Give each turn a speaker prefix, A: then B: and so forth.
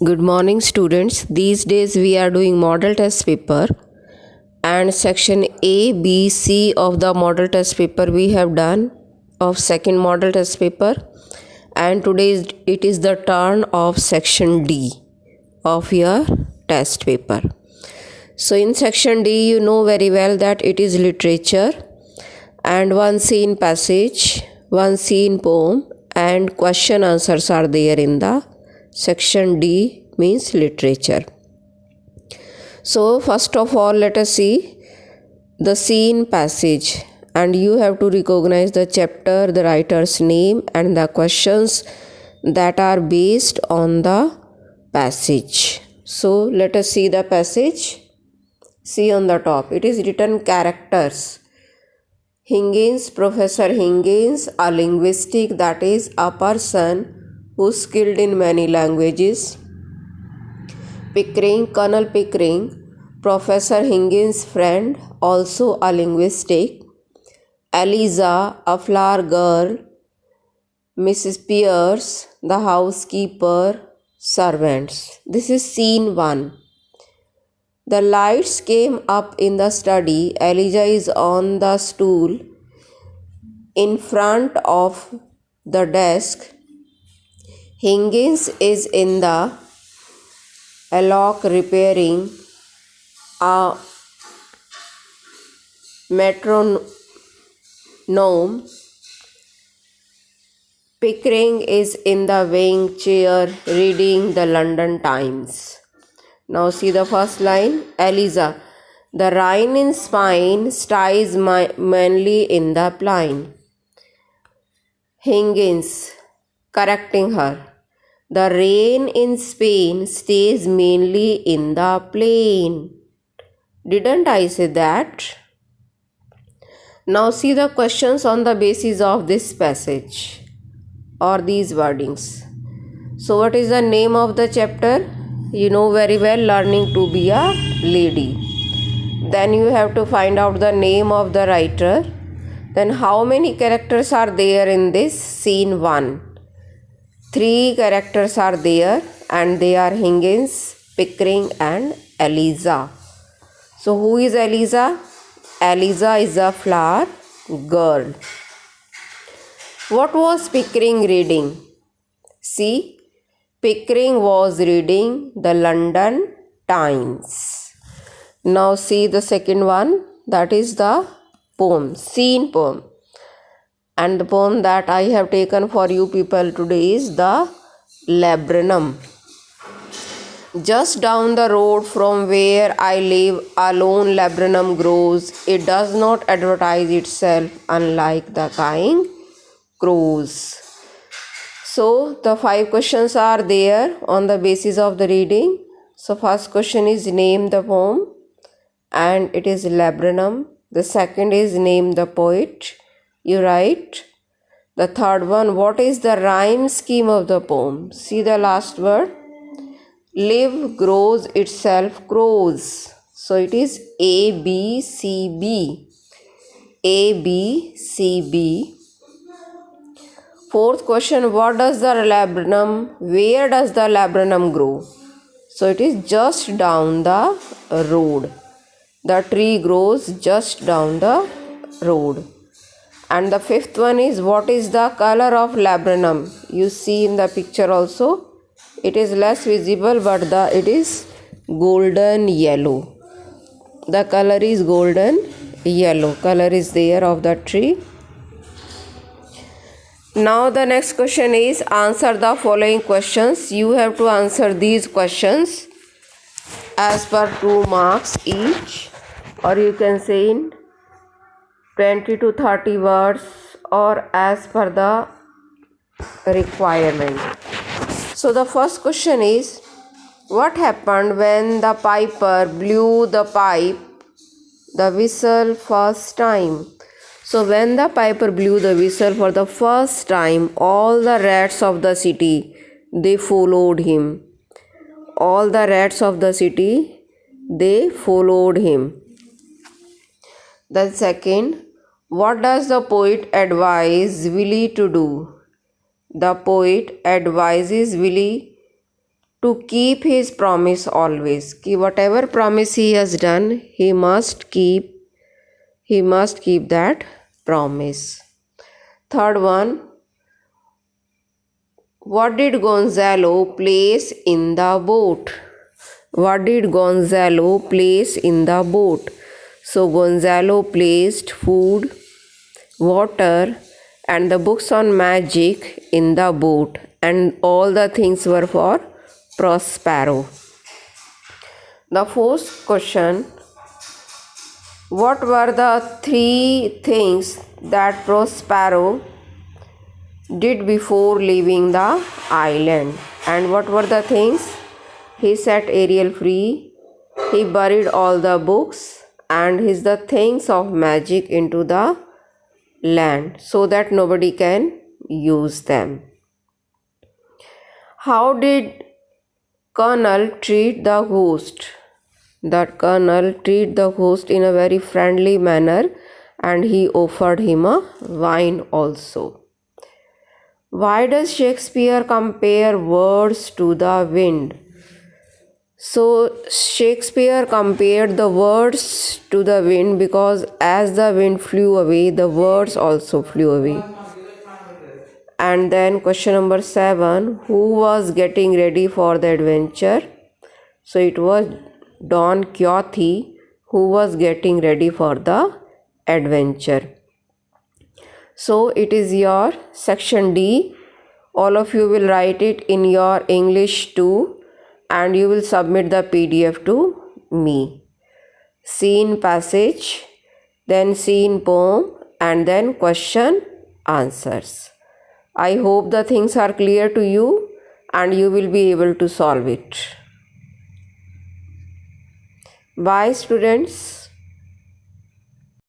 A: Good morning, students. These days we are doing model test paper, and section A, B, C of the model test paper we have done of second model test paper, and today it is the turn of section D of your test paper. So in section D, you know very well that it is literature, and one scene passage, one scene poem, and question answers are there in the section D, means literature. So first of all, let us see the scene passage, and you have to recognize the chapter, the writer's name, and the questions that are based on the passage. So let us see the passage. See on the top, it is written characters. Higgins, Professor Higgins, a linguistic, that is a person who is skilled in many languages. Pickering, Colonel Pickering, Professor Higgins' friend, also a linguistic. Eliza, a flower girl. Mrs. Pierce, the housekeeper, servants. This is scene 1. The lights came up in the study. Eliza is on the stool in front of the desk. Higgins is in the lock repairing a metronome. Pickering is in the wing chair reading the London Times. Now see the first line. Eliza, the rain in Spain stays mainly in the plain. Higgins, correcting her, the rain in Spain stays mainly in the plain. Didn't I say that? Now see the questions on the basis of this passage or these wordings. So what is the name of the chapter? You know very well, learning to be a lady. Then you have to find out the name of the writer. Then how many characters are there in this scene 1? 3 characters are there, and they are Higgins, Pickering, and Eliza. So who is Eliza? Eliza is a flower girl. What was Pickering reading? See, Pickering was reading the London Times. Now see the second one, that is the poem, scene poem. And the poem that I have taken for you people today is the Laburnum. Just down the road from where I live, a lone laburnum grows. It does not advertise itself, unlike the cawing crows. So the 5 questions are there on the basis of the reading. So first question is name the poem, and it is Laburnum. The second is name the poet. You write. The third one, what is the rhyme scheme of the poem? See the last word. Live, grows, itself, grows. So it is A, B, C, B. A, B, C, B. Fourth question, what does the laburnum, where does the laburnum grow? So it is just down the road. The tree grows just down the road. And the fifth one is, what is the color of laburnum? You see in the picture also, it is less visible, but it is golden yellow. The color is golden yellow. Color is there of the tree. Now the next question is, answer the following questions. You have to answer these questions as per 2 marks each, or you can say in 20 to 30 words, or as per the requirement. So the first question is, what happened when the piper blew the pipe, the whistle, first time? So when the piper blew the whistle for the first time, all the rats of the city, they followed him. All the rats of the city, they followed him. The second, what does the poet advise Willie to do? The poet advises Willie to keep his promise always. कि whatever promise he has done, he must keep that promise. Third one, what did Gonzalo place in the boat? What did Gonzalo place in the boat? So Gonzalo placed food, water, and the books on magic in the boat, and all the things were for Prospero. The fourth question, what were the 3 things that Prospero did before leaving the island? And what were the things? He set Ariel free, he buried all the books, and hid the things of magic into the land so that nobody can use them. How did Colonel treat the host? The Colonel treated the host in a very friendly manner, and he offered him a wine also. Why does Shakespeare compare words to the wind? So Shakespeare compared the words to the wind because as the wind flew away, the words also flew away. And then question number 7, who was getting ready for the adventure? So it was Don Quixote who was getting ready for the adventure. So it is your section D. All of you will write it in your English too, and you will submit the PDF to me. Scene passage, then scene poem, and then question answers. I hope the things are clear to you and you will be able to solve it. Bye students.